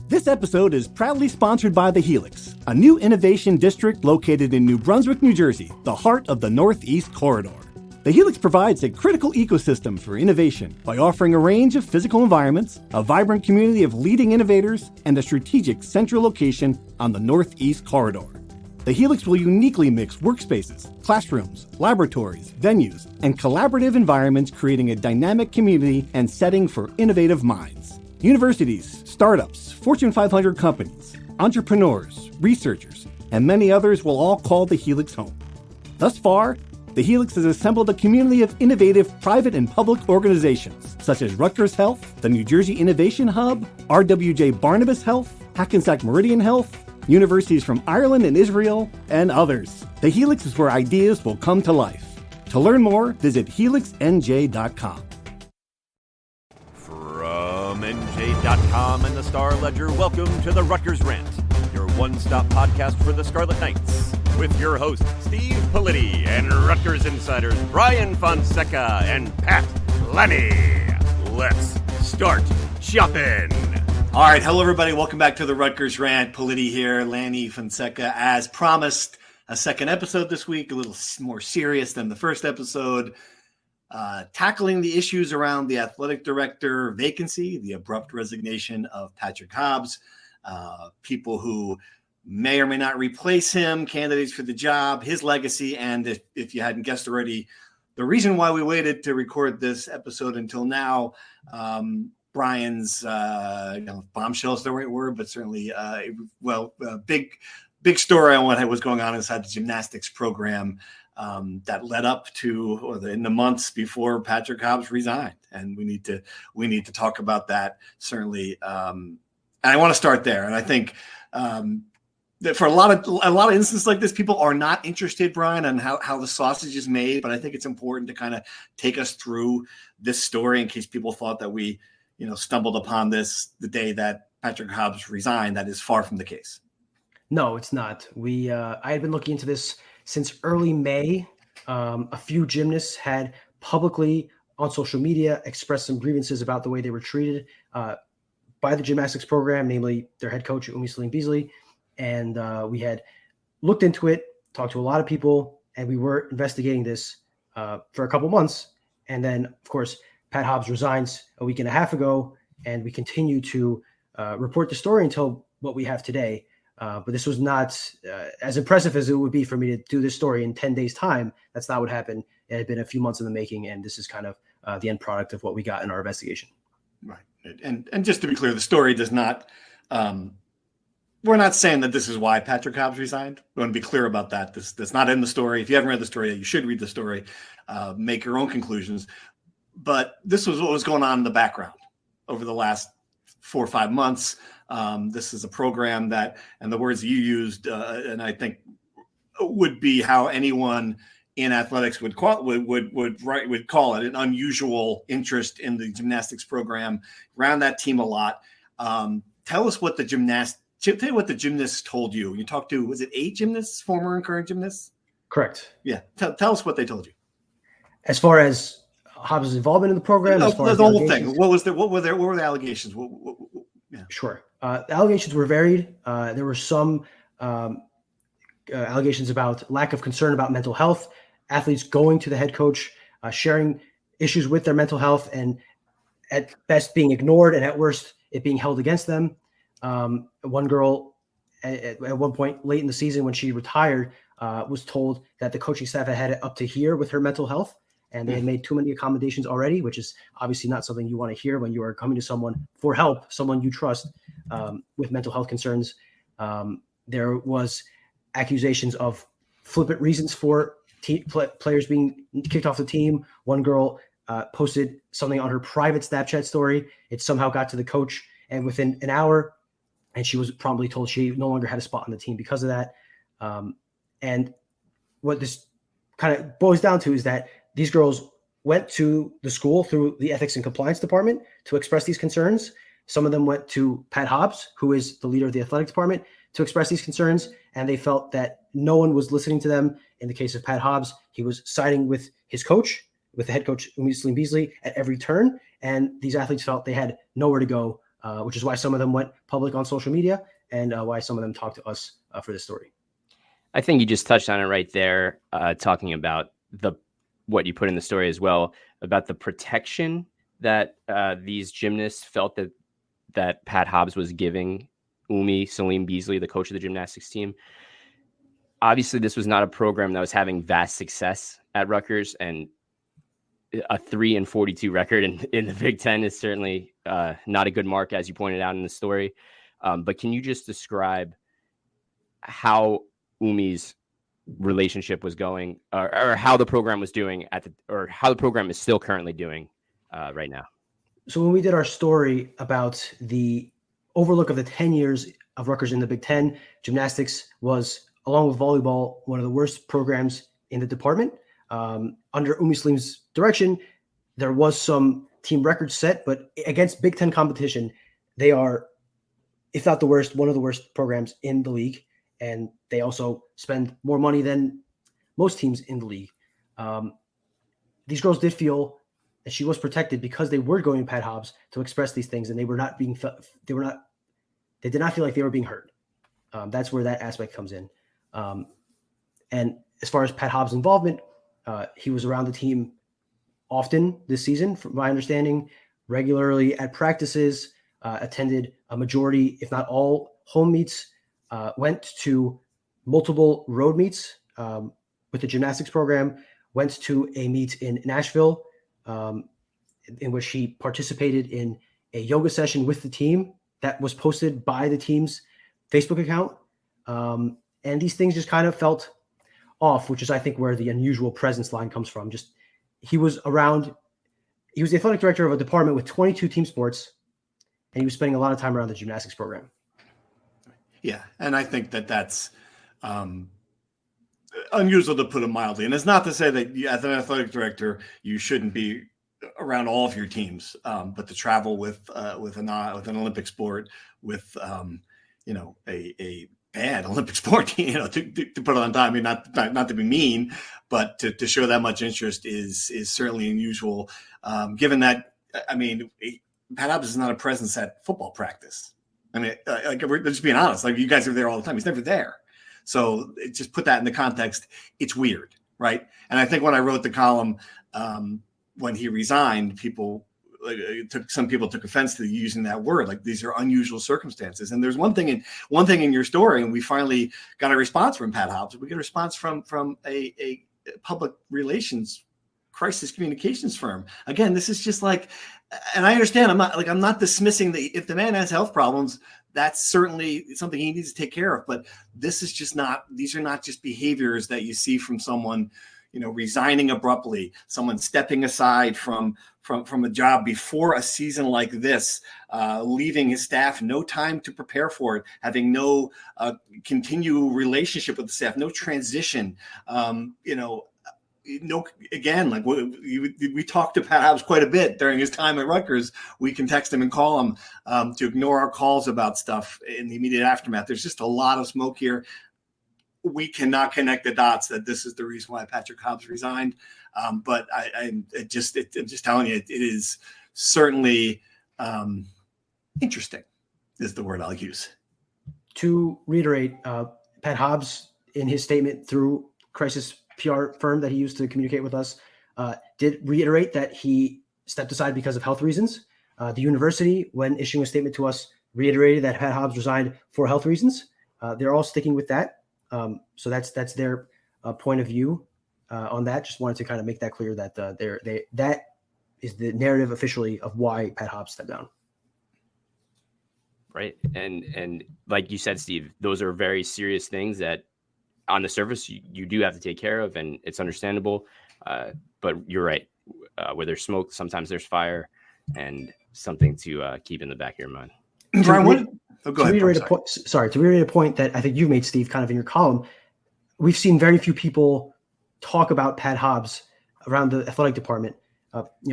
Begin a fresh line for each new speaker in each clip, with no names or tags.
This episode is proudly sponsored by The Helix, a new innovation district located in New Brunswick, New Jersey, the heart of the Northeast Corridor. The Helix provides a critical ecosystem for innovation by offering a range of physical environments, a vibrant community of leading innovators, and a strategic central location on the Northeast Corridor. The Helix will uniquely mix workspaces, classrooms, laboratories, venues, and collaborative environments, creating a dynamic community and setting for innovative minds. Universities, startups, Fortune 500 companies, entrepreneurs, researchers, and many others will all call the Helix home. Thus far, the Helix has assembled a community of innovative private and public organizations, such as Rutgers Health, the New Jersey Innovation Hub, RWJ Barnabas Health, Hackensack Meridian Health, universities from Ireland and Israel, and others. The Helix is where ideas will come to life. To learn more, visit helixnj.com.
From NJ.com and the Star Ledger, welcome to the Rutgers Rant, your one-stop podcast for the Scarlet Knights, with your hosts Steve Politi and Rutgers insiders Brian Fonseca and Pat Lenny. Let's start shopping.
All right, hello everybody. Welcome back to the Rutgers Rant. Politi here, Lanny Fonseca. As promised, a second episode this week, a little more serious than the first episode. Tackling the issues around the athletic director vacancy, the abrupt resignation of Patrick Hobbs, people who may or may not replace him, candidates for the job, his legacy, and if you hadn't guessed already, the reason why we waited to record this episode until now, Brian's bombshell is the right word, but certainly big story on what was going on inside the gymnastics program that led up to in the months before Patrick Hobbs resigned, and we need to talk about that certainly. And I want to start there, and I think that for a lot of instances like this, people are not interested, Brian, on how the sausage is made. But I think it's important to kind of take us through this story in case people thought that we stumbled upon this the day that Patrick Hobbs resigned. That is far from the case.
No, it's not. I had been looking into this since early May. A few gymnasts had publicly on social media expressed some grievances about the way they were treated by the gymnastics program, namely their head coach, Celine Beasley. And we had looked into it, talked to a lot of people, and we were investigating this for a couple months. And then, of course, Pat Hobbs resigns a week and a half ago, and we continue to report the story until what we have today. But this was not as impressive as it would be for me to do this story in 10 days' time. That's not what happened. It had been a few months in the making, and this is kind of the end product of what we got in our investigation.
Right. And just to be clear, the story does not we're not saying that this is why Patrick Hobbs resigned. We want to be clear about that. That's not in the story. If you haven't read the story, you should read the story, make your own conclusions. But this was what was going on in the background over the last 4 or 5 months. This is a program that, and the words you used, and I think would be how anyone in athletics would call it an unusual interest in the gymnastics program. Around that team a lot. Tell us what the gymnasts told you. You talked to, was it 8 gymnasts, former and current gymnasts?
Correct.
Yeah. Tell us what they told you.
As far as Hobbs' involvement in the program, as far as
the whole thing. What were the allegations? Yeah.
Sure. The allegations were varied. There were some allegations about lack of concern about mental health, athletes going to the head coach, sharing issues with their mental health, and at best being ignored, and at worst it being held against them. One girl at one point late in the season when she retired was told that the coaching staff had it up to here with her mental health, and they had made too many accommodations already, which is obviously not something you want to hear when you are coming to someone for help, someone you trust with mental health concerns. There was accusations of flippant reasons for players being kicked off the team. One girl posted something on her private Snapchat story. It somehow got to the coach, and within an hour, and she was promptly told she no longer had a spot on the team because of that. And what this kind of boils down to is that these girls went to the school through the ethics and compliance department to express these concerns. Some of them went to Pat Hobbs, who is the leader of the athletic department, to express these concerns, and they felt that no one was listening to them. In the case of Pat Hobbs, he was siding with his coach, with the head coach, Celine Beasley, at every turn, and these athletes felt they had nowhere to go which is why some of them went public on social media and why some of them talked to us for this story.
I think you just touched on it right there, talking about what you put in the story as well, about the protection that these gymnasts felt that Pat Hobbs was giving Salim Beasley, the coach of the gymnastics team. Obviously, this was not a program that was having vast success at Rutgers, and a 3-42 record in the Big Ten is certainly not a good mark, as you pointed out in the story. But can you just describe how Umi's relationship was going, or how the program was doing or how the program is still currently doing right now?
So when we did our story about the overlook of the 10 years of Rutgers in the Big Ten, gymnastics was, along with volleyball, one of the worst programs in the department. Under Umi Salim's direction, there was some team records set, but against Big Ten competition, they are, if not the worst, one of the worst programs in the league. And they also spend more money than most teams in the league. These girls did feel that she was protected because they were going to Pat Hobbs to express these things, and they did not feel like they were being heard. That's where that aspect comes in. And as far as Pat Hobbs' involvement, he was around the team often this season, from my understanding, regularly at practices, attended a majority, if not all, home meets, went to multiple road meets with the gymnastics program, went to a meet in Nashville in which he participated in a yoga session with the team that was posted by the team's Facebook account. And these things just kind of felt off, which is, I think, where the unusual presence line comes from. Just he was the athletic director of a department with 22 team sports, and he was spending a lot of time around the gymnastics program.
Yeah, and I think that's unusual, to put it mildly. And it's not to say that as an athletic director, you shouldn't be around all of your teams, but to travel with an Olympic sport, with a bad Olympic sport, to put it on time. I mean, not to be mean, but to show that much interest is certainly unusual. Given that, I mean, Pat Hobbs is not a presence at football practice. I mean, we're just being honest. Like, you guys are there all the time. He's never there. So just put that in the context. It's weird, right? And I think when I wrote the column, when he resigned, some people took offense to using that word. Like, these are unusual circumstances. And there's one thing in your story, and we finally got a response from Pat Hobbs. We get a response from a public relations crisis communications firm. Again, this is just like, and I understand, I'm not dismissing if the man has health problems, that's certainly something he needs to take care of. But these are not just behaviors that you see from someone, resigning abruptly, someone stepping aside from a job before a season like this, leaving his staff no time to prepare for it, having no continual relationship with the staff, no transition, again, like we talked to Pat Hobbs quite a bit during his time at Rutgers. We can text him and call him to ignore our calls about stuff in the immediate aftermath. There's just a lot of smoke here. We cannot connect the dots that this is the reason why Patrick Hobbs resigned. But I'm just telling you, it is certainly interesting is the word I'll use. To
reiterate, Pat Hobbs, in his statement through crisis PR firm that he used to communicate with us, did reiterate that he stepped aside because of health reasons. The university, when issuing a statement to us, reiterated that Pat Hobbs resigned for health reasons. They're all sticking with that. So that's their point of view on that. Just wanted to kind of make that clear that that is the narrative officially of why Pat Hobbs stepped down.
Right. And like you said, Steve, those are very serious things that on the surface you do have to take care of, and it's understandable. But you're right. Where there's smoke, sometimes there's fire, and something to keep in the back of your mind.
Brian, to reiterate a point that I think you made, Steve, kind of in your column, we've seen very few people talk about Pat Hobbs around the athletic department.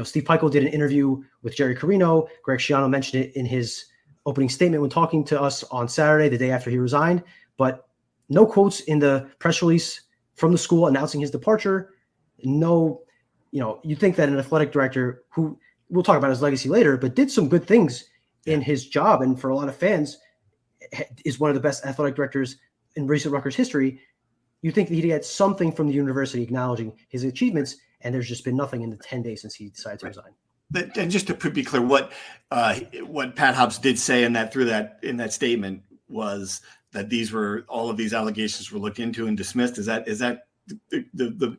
Steve Peichel did an interview with Jerry Carino. Greg Schiano mentioned it in his opening statement when talking to us on Saturday, the day after he resigned, but no quotes in the press release from the school announcing his departure. No, you'd think that an athletic director who we'll talk about his legacy later, but did some good things in his job, and for a lot of fans, is one of the best athletic directors in recent Rutgers history. You think that he'd get something from the university acknowledging his achievements, and there's just been nothing in the 10 days since he decided to resign.
And just to be clear, what Pat Hobbs did say in that statement was that all of these allegations were looked into and dismissed. Is that the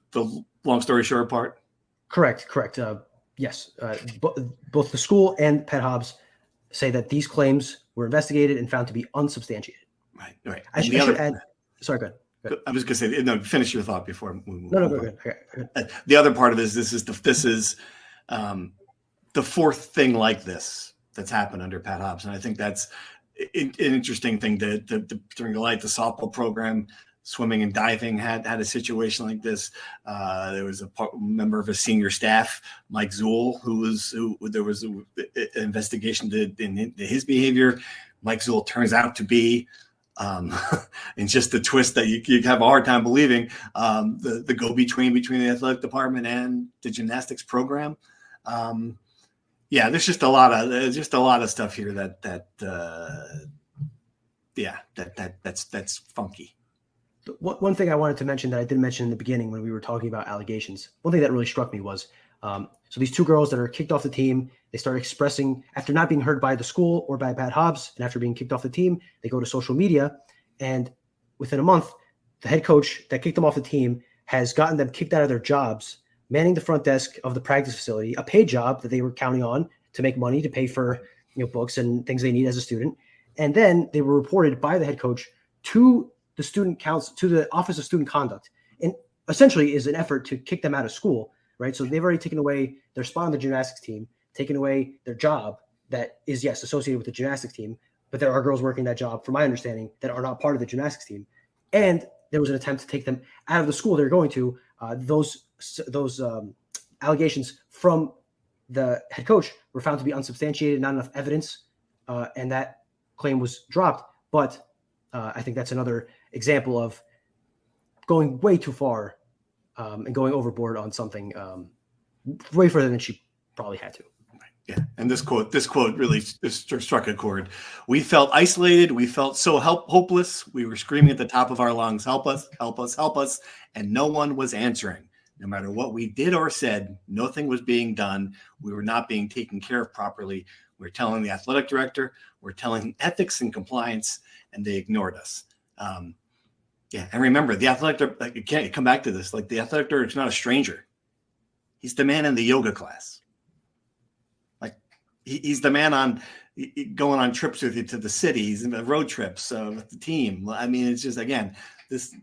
long story short part?
Correct. Yes. Both the school and Pat Hobbs say that these claims were investigated and found to be unsubstantiated.
Right.
I should add. Sorry, go ahead.
I was going to say, no, finish your thought before we move on.
No, go ahead. Okay.
The other part of this is the fourth thing like this that's happened under Pat Hobbs. And I think that's an interesting thing to bring to light. The softball program, swimming and diving had a situation like this. There was a member of his senior staff, Mike Zuhl, who there was an investigation into his behavior. Mike Zuhl turns out to be, and just the twist that you have a hard time believing, the go-between between the athletic department and the gymnastics program. There's just a lot of stuff here that's funky.
One thing I wanted to mention that I didn't mention in the beginning when we were talking about allegations, one thing that really struck me was, so these two girls that are kicked off the team, they start expressing, after not being heard by the school or by Pat Hobbs, and after being kicked off the team, they go to social media, and within a month, the head coach that kicked them off the team has gotten them kicked out of their jobs, manning the front desk of the practice facility, a paid job that they were counting on to make money to pay for books and things they need as a student. And then they were reported by the head coach to the student council, to the Office of Student Conduct, and essentially is an effort to kick them out of school, right? So they've already taken away their spot on the gymnastics team, taken away their job that is, yes, associated with the gymnastics team, but there are girls working that job, from my understanding, that are not part of the gymnastics team. And there was an attempt to take them out of the school they're going to. Those allegations from the head coach were found to be unsubstantiated, not enough evidence, and that claim was dropped. But I think that's another example of going way too far and going overboard on something way further than she probably had to.
Yeah, and this quote really struck a chord. We felt isolated. We felt so hopeless. We were screaming at the top of our lungs, "Help us, help us, help us," and no one was answering. No matter what we did or said, nothing was being done. We were not being taken care of properly. We're telling the athletic director, we're telling ethics and compliance, and they ignored us. And remember, the athletic, you can't come back to this. Like, the athletic director is not a stranger. He's the man in the yoga class. Like, he's the man going on trips with you to the city. He's in the road trips with the team. I mean, it's just, again, there's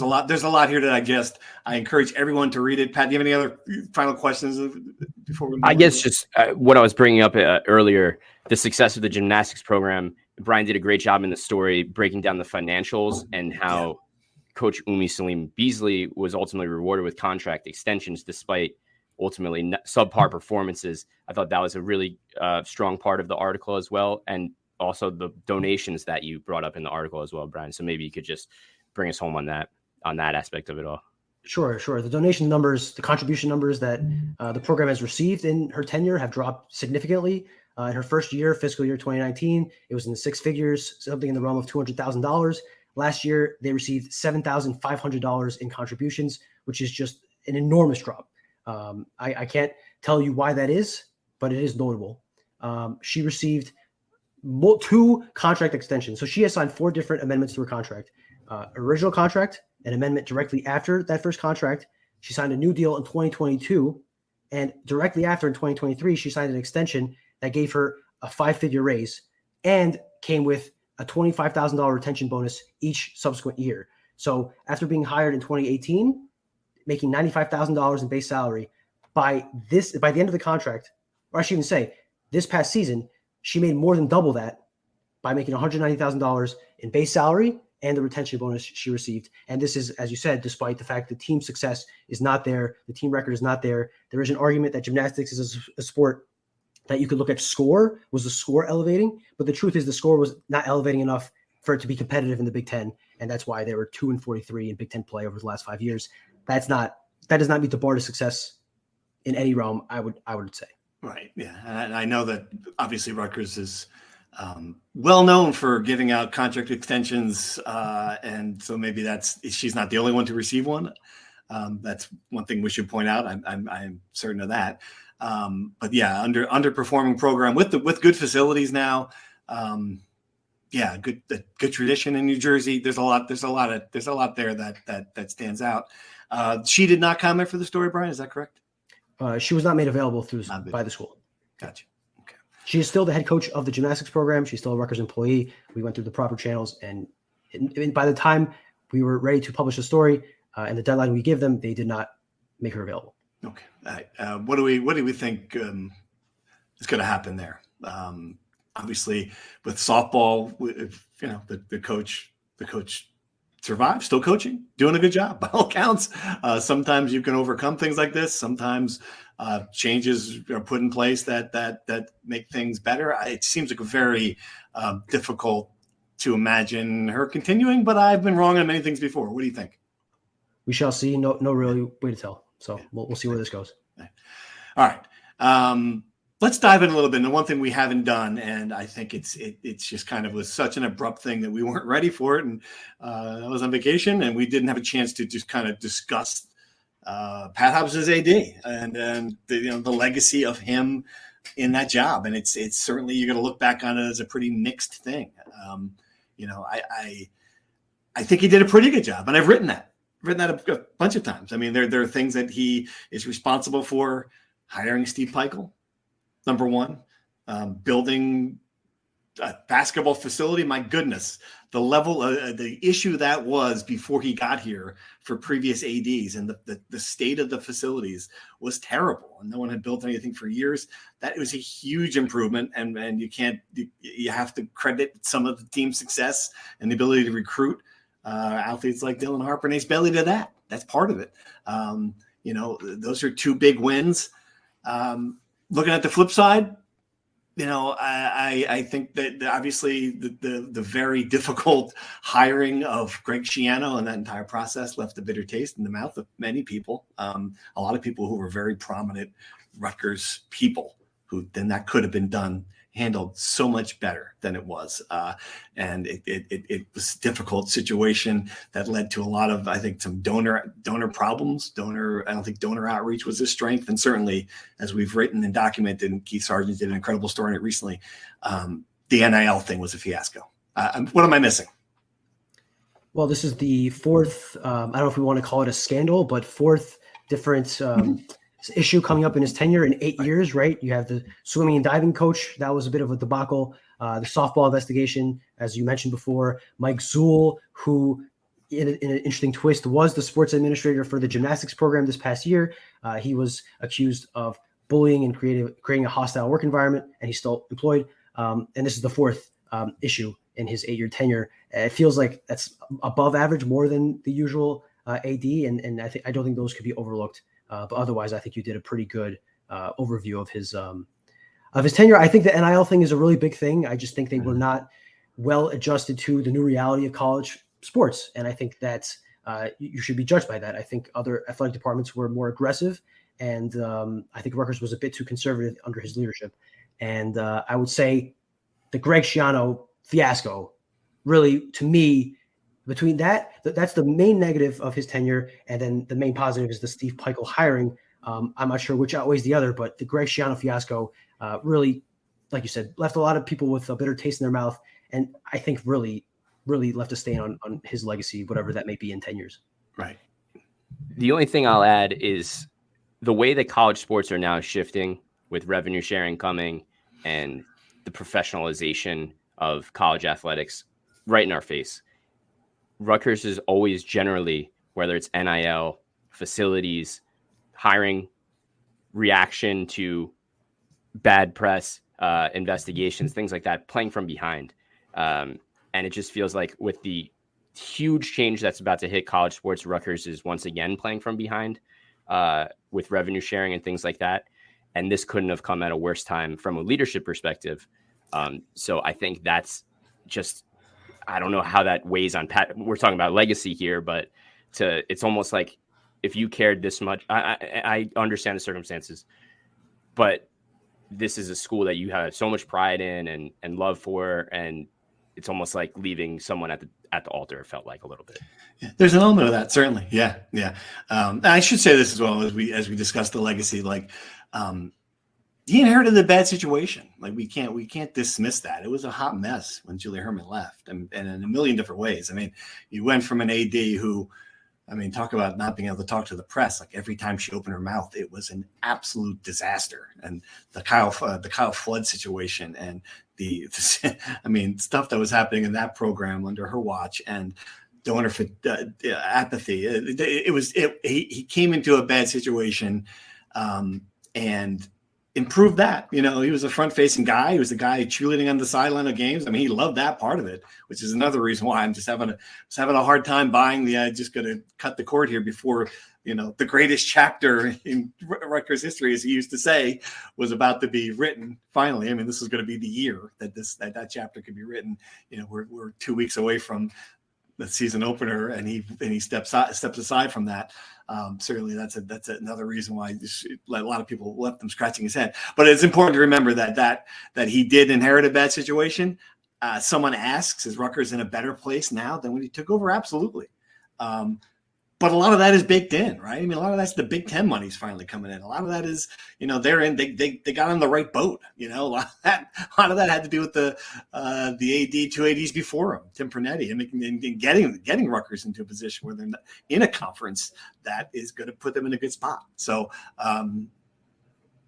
a lot here to digest. I encourage everyone to read it. Pat, do you have any other final questions before we move on?
I guess just what I was bringing up earlier, the success of the gymnastics program. Brian did a great job in the story breaking down the financials and how Coach Umi Salim Beasley was ultimately rewarded with contract extensions despite ultimately subpar performances. I thought that was a really strong part of the article as well, and also the donations that you brought up in the article as well, Brian. So maybe you could just bring us home on that aspect of it all.
Sure. The donation numbers, the contribution numbers that the program has received in her tenure have dropped significantly. In her first year, fiscal year 2019, it was in the six figures, something in the realm of $200,000. Last year, they received $7,500 in contributions, which is just an enormous drop. I can't tell you why that is, but it is notable. She received 2 contract extensions. So she has signed 4 different amendments to her contract. Original contract, an amendment directly after that first contract. She signed a new deal in 2022, and directly after in 2023, she signed an extension that gave her a 5-figure raise and came with a $25,000 retention bonus each subsequent year. So after being hired in 2018, making $95,000 in base salary, by the end of the contract, or I should even say this past season, she made more than double that by making $190,000 in base salary and the retention bonus she received. And this is, as you said, despite the fact that team success is not there, the team record is not there. There is an argument that gymnastics is a sport that you could look at score. Was the score elevating? But the truth is the score was not elevating enough for it to be competitive in the Big Ten. And that's why they were 2-43 in Big Ten play over the last 5 years. That does not meet the bar to success in any realm, I would say.
Right. Yeah. And I know that obviously Rutgers is well known for giving out contract extensions. And so maybe she's not the only one to receive one. That's one thing we should point out. I'm certain of that. But yeah, underperforming program with good facilities now. Good tradition in New Jersey. There's a lot there that stands out. She did not comment for the story, Brian. Is that correct?
She was not made available by the school.
Gotcha. Okay.
She is still the head coach of the gymnastics program. She's still a Rutgers employee. We went through the proper channels, and by the time we were ready to publish the story and the deadline we give them, they did not make her available.
Okay. All right. What do we think is going to happen there? Obviously, with softball, the coach survived, still coaching, doing a good job by all counts. Sometimes you can overcome things like this. Sometimes changes are put in place that make things better. It seems like a very difficult to imagine her continuing, but I've been wrong on many things before. What do you think?
We shall see. No really way to tell. So we'll see where this goes.
All right. Let's dive in a little bit. And the one thing we haven't done, and I think it's just kind of was such an abrupt thing that we weren't ready for it. And I was on vacation, and we didn't have a chance to just kind of discuss Pat Hobbs' AD and the legacy of him in that job. And it's certainly, you're going to look back on it as a pretty mixed thing. I think he did a pretty good job, and I've written that a bunch of times. I mean, there are things that he is responsible for: hiring Steve Peichel, number one, building a basketball facility. My goodness, the level of the issue that was before he got here for previous ADs, and the state of the facilities was terrible, and no one had built anything for years. That was a huge improvement, and you have to credit some of the team's success and the ability to recruit athletes like Dylan Harper and Ace Bailey to that. That's part of it. Those are two big wins. Looking at the flip side, I think that obviously the very difficult hiring of Greg Schiano and that entire process left a bitter taste in the mouth of many people. A lot of people who were very prominent Rutgers people who then that could have been handled so much better than it was. And it was a difficult situation that led to a lot of, I think, some donor problems. I don't think donor outreach was his strength. And certainly, as we've written and documented, and Keith Sargent did an incredible story on it recently, the NIL thing was a fiasco. What am I missing? Well,
this is the fourth, I don't know if we want to call it a scandal, but fourth different issue coming up in his tenure in 8 years, right? You have the swimming and diving coach. That was a bit of a debacle. The softball investigation, as you mentioned before, Mike Zuhl, who in an interesting twist was the sports administrator for the gymnastics program this past year. He was accused of bullying and creating a hostile work environment, and he's still employed. And this is the fourth issue in his 8-year tenure. It feels like that's above average, more than the usual AD. And I don't think those could be overlooked. But otherwise, I think you did a pretty good overview of his tenure. I think the NIL thing is a really big thing. I just think they were not well adjusted to the new reality of college sports, and I think that you should be judged by that. I think other athletic departments were more aggressive, and I think Rutgers was a bit too conservative under his leadership. And I would say the Greg Schiano fiasco, really, to me, between that's the main negative of his tenure, and then the main positive is the Steve Peichel hiring. I'm not sure which outweighs the other, but the Greg Schiano fiasco really, like you said, left a lot of people with a bitter taste in their mouth, and I think really, really left a stain on his legacy, whatever that may be in 10 years.
Right.
The only thing I'll add is the way that college sports are now shifting with revenue sharing coming and the professionalization of college athletics right in our face. Rutgers is always generally, whether it's NIL, facilities, hiring, reaction to bad press, investigations, things like that, playing from behind. And it just feels like with the huge change that's about to hit college sports, Rutgers is once again playing from behind with revenue sharing and things like that. And this couldn't have come at a worse time from a leadership perspective. So I think that's just, I don't know how that weighs on Pat. We're talking about legacy here, but it's almost like if you cared this much, I understand the circumstances, but this is a school that you have so much pride in and love for, and it's almost like leaving someone at the altar. It felt like a little bit.
Yeah, there's an element of that, certainly. Yeah. I should say this as well as we discuss the legacy. Like, he inherited a bad situation. Like, we can't dismiss that. It was a hot mess when Julie Herman left, and in a million different ways. I mean, you went from an AD who, I mean, talk about not being able to talk to the press. Like, every time she opened her mouth, it was an absolute disaster. And the Kyle Flood situation, and I mean, stuff that was happening in that program under her watch, and donor apathy. He came into a bad situation, and improved that. You know, he was a front-facing guy. He was the guy cheerleading on the sideline of games. I mean, he loved that part of it, which is another reason why I'm just having a hard time buying the just going to cut the cord here before, you know, the greatest chapter in Rutgers history, as he used to say, was about to be written. Finally, I mean, this is going to be the year that that chapter could be written. You know, we're 2 weeks away from the season opener, and he steps aside from that. Certainly that's another reason why a lot of people left him scratching his head. But it's important to remember that he did inherit a bad situation. Someone asks, is Rutgers in a better place now than when he took over? Absolutely. But a lot of that is baked in, right? I mean, a lot of that's the Big Ten money's finally coming in. A lot of that is, you know, they got on the right boat. You know, a lot of that had to do with the two ADs before him, Tim Pernetti, and getting Rutgers into a position where they're not in a conference that is going to put them in a good spot. So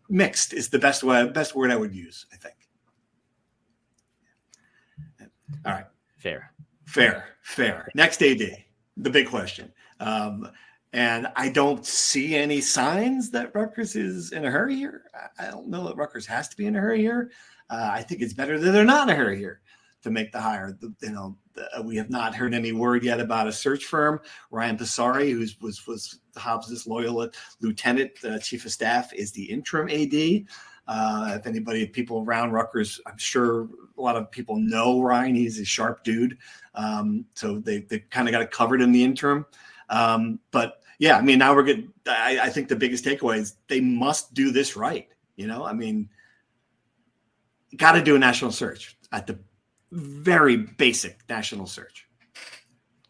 mixed is the best word I would use, I think. All right. Fair. Next AD, the big question. And I don't see any signs that Rutgers is in a hurry here. I don't know that Rutgers has to be in a hurry here. I think it's better that they're not in a hurry here to make the hire. We have not heard any word yet about a search firm. Ryan Passari, who was Hobbs' loyal lieutenant, chief of staff, is the interim AD. If people around Rutgers, I'm sure a lot of people know Ryan. He's a sharp dude. So they kind of got it covered in the interim. But yeah, I mean, now we're good. I think the biggest takeaway is they must do this right. You know, I mean, got to do a national search at the very basic national search.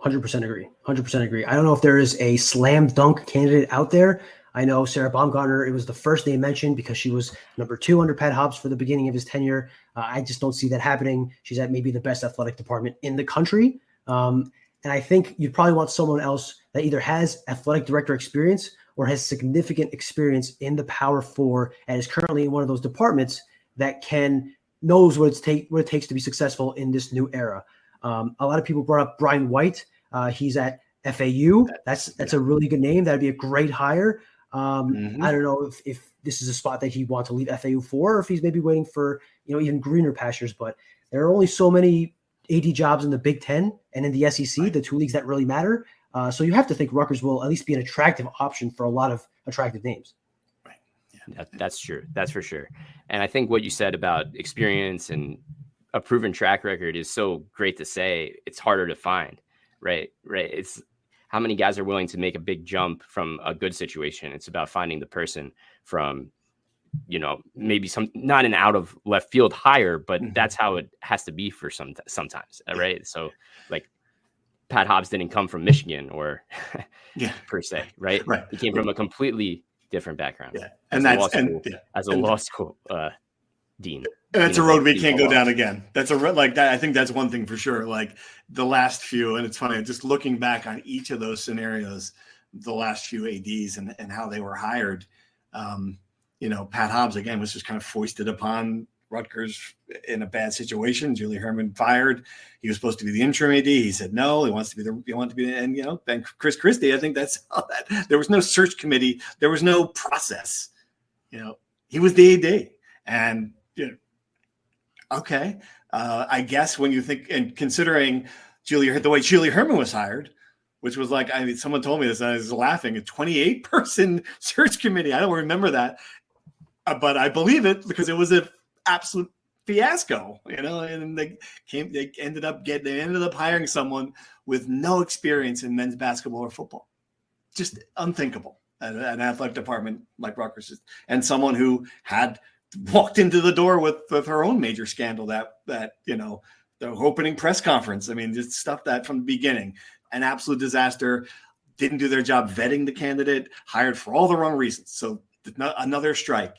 100% agree. 100% agree. I don't know if there is a slam dunk candidate out there. I know Sarah Baumgartner, it was the first name mentioned because she was number 2 under Pat Hobbs for the beginning of his tenure. I just don't see that happening. She's at maybe the best athletic department in the country. And I think you'd probably want someone else that either has athletic director experience or has significant experience in the Power Four and is currently in one of those departments that knows what it takes to be successful in this new era. A lot of people brought up Brian White. He's at FAU. That's a really good name. That'd be a great hire. I don't know if this is a spot that he wants to leave FAU for, or if he's maybe waiting for, even greener pastures. But there are only so many AD jobs in the Big Ten and in the SEC, right, the 2 leagues that really matter. So you have to think Rutgers will at least be an attractive option for a lot of attractive names.
Right. Yeah. That's true. That's for sure. And I think what you said about experience and a proven track record is so great to say. It's harder to find, right? It's how many guys are willing to make a big jump from a good situation. It's about finding the person from, maybe not an out of left field hire, but that's how it has to be for sometimes. Right. So like Pat Hobbs didn't come from Michigan or per se. Right. He came from a completely different background. Yeah. And as a law school dean.
And that's a road we can't go down again. That's a road like that. I think that's one thing for sure. Like the last few, and it's funny, just looking back on each of those scenarios, the last few ADs and how they were hired, Pat Hobbs, again, was just kind of foisted upon Rutgers in a bad situation. Julie Herman fired. He was supposed to be the interim AD. He said no. He wants to be and Chris Christie. I think that's all that. There was no search committee. There was no process. He was the AD, and okay. I guess when you think and considering the way Julie Herman was hired, which was like, someone told me this, and I was laughing, a 28-person search committee. I don't remember that. But I believe it because it was an absolute fiasco, and they ended up hiring someone with no experience in men's basketball or football. Just unthinkable. An athletic department like Rutgers, and someone who had walked into the door with her own major scandal that the opening press conference. I mean, just stuff that from the beginning, an absolute disaster. Didn't do their job vetting the candidate, hired for all the wrong reasons. So another strike.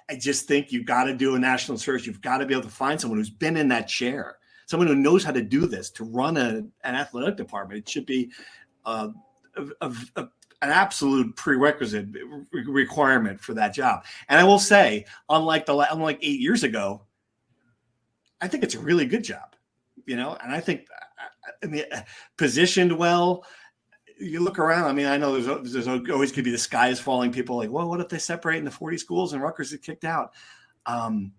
I just think you've got to do a national search. You've got to be able to find someone who's been in that chair, someone who knows how to do this, to run an athletic department. It should be an absolute prerequisite requirement for that job. And I will say, unlike 8 years ago, I think it's a really good job, and I think positioned well. You look around. I mean, I know there's always could be the sky is falling. People are like, well, what if they separate into 40 schools and Rutgers is kicked out? The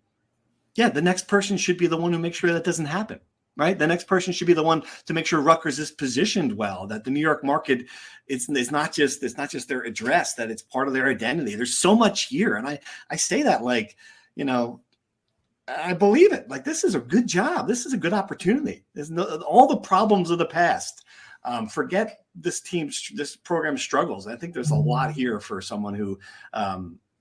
next person should be the one who makes sure that doesn't happen, right? The next person should be the one to make sure Rutgers is positioned well, that the New York market it's not just their address, that it's part of their identity. There's so much here, and I say that I believe it. Like, this is a good job. This is a good opportunity. There's all the problems of the past. Forget this program struggles. I think there's a lot here for someone who,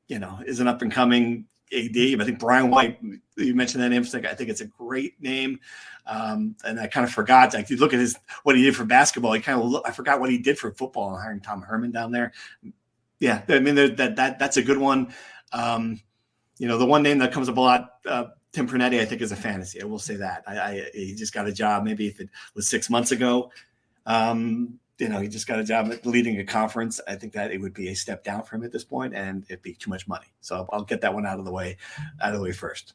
is an up and coming AD. I think Brian White, you mentioned that name. I think it's a great name. And I kind of forgot. Like, you look at what he did for basketball. I forgot what he did for football, hiring Tom Herman down there. Yeah, I mean, that's a good one. The one name that comes up a lot, Tim Pernetti, I think, is a fantasy. I will say that. He just got a job. Maybe if it was 6 months ago, he just got a job leading a conference. I think that it would be a step down for him at this point, and it'd be too much money. So I'll get that one out of the way first.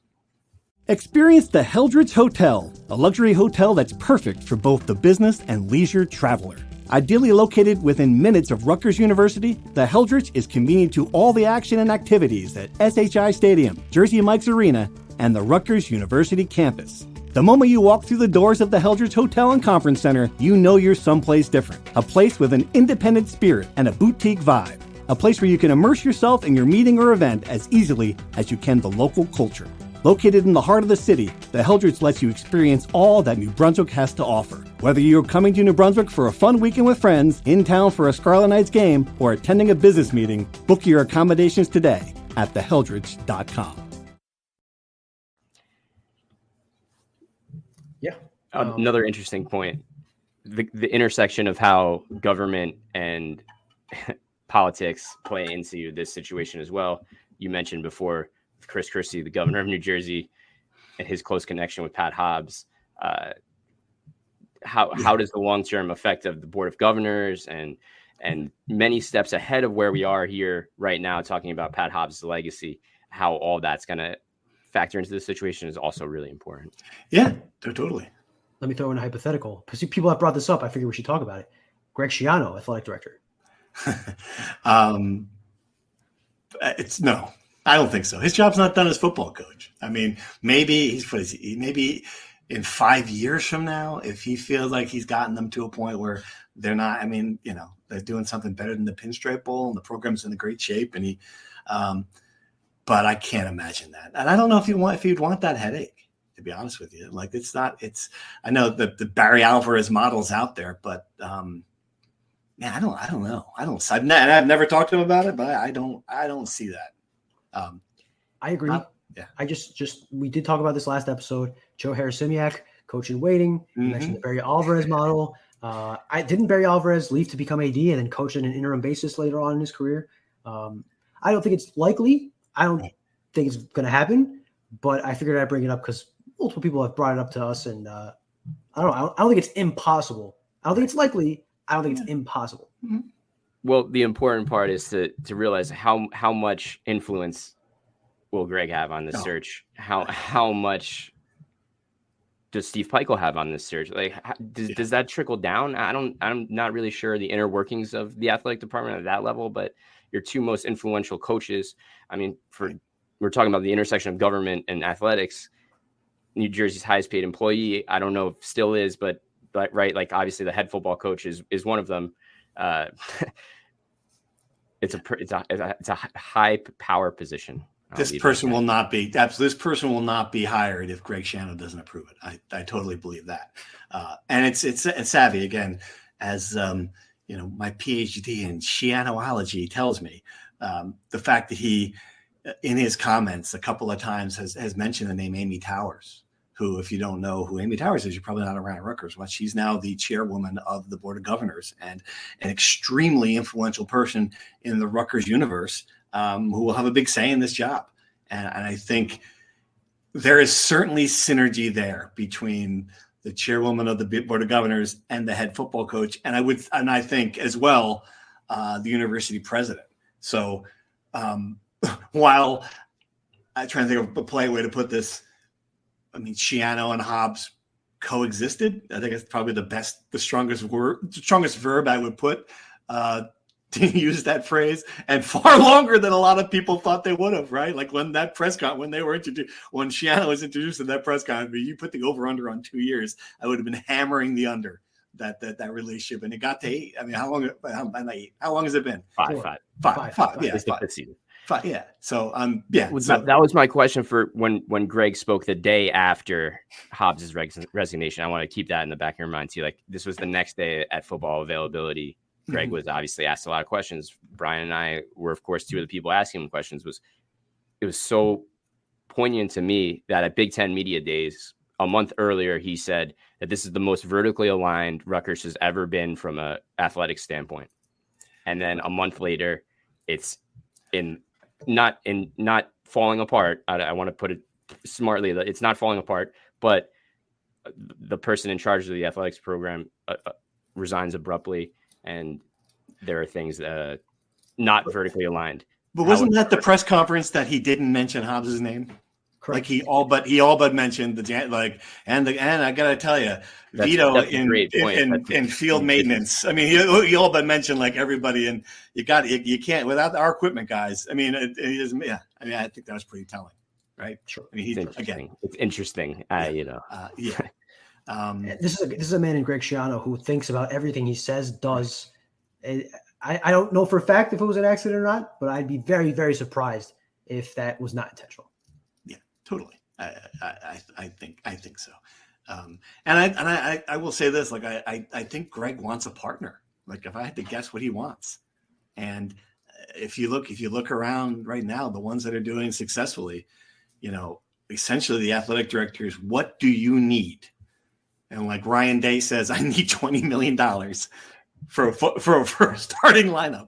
Experience the Heldrich Hotel, a luxury hotel that's perfect for both the business and leisure traveler. Ideally located within minutes of Rutgers University, the Heldrich is convenient to all the action and activities at SHI Stadium, Jersey Mike's Arena, and the Rutgers University campus. The moment you walk through the doors of the Heldrich Hotel and Conference Center, you know you're someplace different. A place with an independent spirit and a boutique vibe. A place where you can immerse yourself in your meeting or event as easily as you can the local culture. Located in the heart of the city, the Heldrich lets you experience all that New Brunswick has to offer. Whether you're coming to New Brunswick for a fun weekend with friends, in town for a Scarlet Knights game, or attending a business meeting, book your accommodations today at theheldrich.com.
Yeah.
Another interesting point, the intersection of how government and politics play into this situation as well. You mentioned before Chris Christie, the governor of New Jersey, and his close connection with Pat Hobbs. How does the long-term effect of the Board of Governors and many steps ahead of where we are here right now, talking about Pat Hobbs' legacy, how all that's going to factor into the situation is also really important.
Yeah, totally.
Let me throw in a hypothetical, because people have brought this up. I figure we should talk about it. Greg Schiano, athletic director.
No, I don't think so. His job's not done as football coach. I mean, maybe maybe in 5 years from now, if he feels like he's gotten them to a point where they're not, they're doing something better than the Pinstripe Bowl and the program's in a great shape. And but I can't imagine that. And I don't know if you'd want that headache, to be honest with you. Like, I know the Barry Alvarez model's out there, but I don't know. I've never talked to him about it, but I don't see that. I
agree.
Yeah.
We did talk about this last episode. Joe Harris-Simiak, coach in waiting. You mentioned the Barry Alvarez model. Didn't Barry Alvarez leave to become AD and then coach on an interim basis later on in his career? I don't think it's likely. I don't think it's going to happen, but I figured I'd bring it up because multiple people have brought it up to us, and I don't think it's impossible. I don't think it's likely. I don't think it's impossible.
Well, the important part is to realize how much influence will Greg have on this search? How much does Steve Peichel have on this search? Like, does that trickle down? I'm not really sure the inner workings of the athletic department at that level, but your two most influential coaches. I mean, we're talking about the intersection of government and athletics. New Jersey's highest paid employee. I don't know if still is, but right, like obviously the head football coach is one of them. It's a high power position.
This person will not be hired if Greg Schiano doesn't approve it. I totally believe that. And it's savvy again, as my PhD in Schianology tells me, the fact that he in his comments a couple of times has mentioned the name Amy Towers, who, if you don't know who Amy Towers is, you're probably not around Rutgers. Well, she's now the chairwoman of the Board of Governors and an extremely influential person in the Rutgers universe, who will have a big say in this job. And I think there is certainly synergy there between the chairwoman of the Board of Governors and the head football coach. And I think as well, the university president. So while I'm trying to think of a polite way to put this, I mean, Schiano and Hobbs coexisted. I think it's probably the strongest verb I would put to use that phrase, and far longer than a lot of people thought they would have, right? Like when that press con, when Schiano was introduced in that press conference, you put the over under on 2 years, I would have been hammering the under that relationship, and it got to 8. I mean, how long has it been?
Five.
Yeah,
it's the 5th season.
5. Yeah. So
that was my question for when Greg spoke the day after Hobbs' resignation. I want to keep that in the back of your mind too. Like, this was the next day at football availability. Greg was obviously asked a lot of questions. Brian and I were, of course, two of the people asking him questions. It was so poignant to me that at Big Ten Media Days a month earlier, he said that this is the most vertically aligned Rutgers has ever been from an athletic standpoint. And then a month later, it's not falling apart. I want to put it smartly, that it's not falling apart, but the person in charge of the athletics program resigns abruptly, and there are things not vertically aligned.
But wasn't that the press conference that he didn't mention Hobbs' name? Correct. Like he all but mentioned and I gotta tell you, Vito in field maintenance. I mean, he all but mentioned like everybody, and you can't without our equipment guys. I mean, it is, yeah. I mean, I think that was pretty telling, right? Sure. I mean,
it's interesting.
This is a man in Greg Schiano who thinks about everything he says, does. I don't know for a fact if it was an accident or not, but I'd be very, very surprised if that was not intentional.
Totally. I think so. And I will say this, like, I think Greg wants a partner. Like, if I had to guess what he wants, and if you look around right now, the ones that are doing successfully, essentially the athletic directors, what do you need? And like Ryan Day says, I need $20 million for a starting lineup.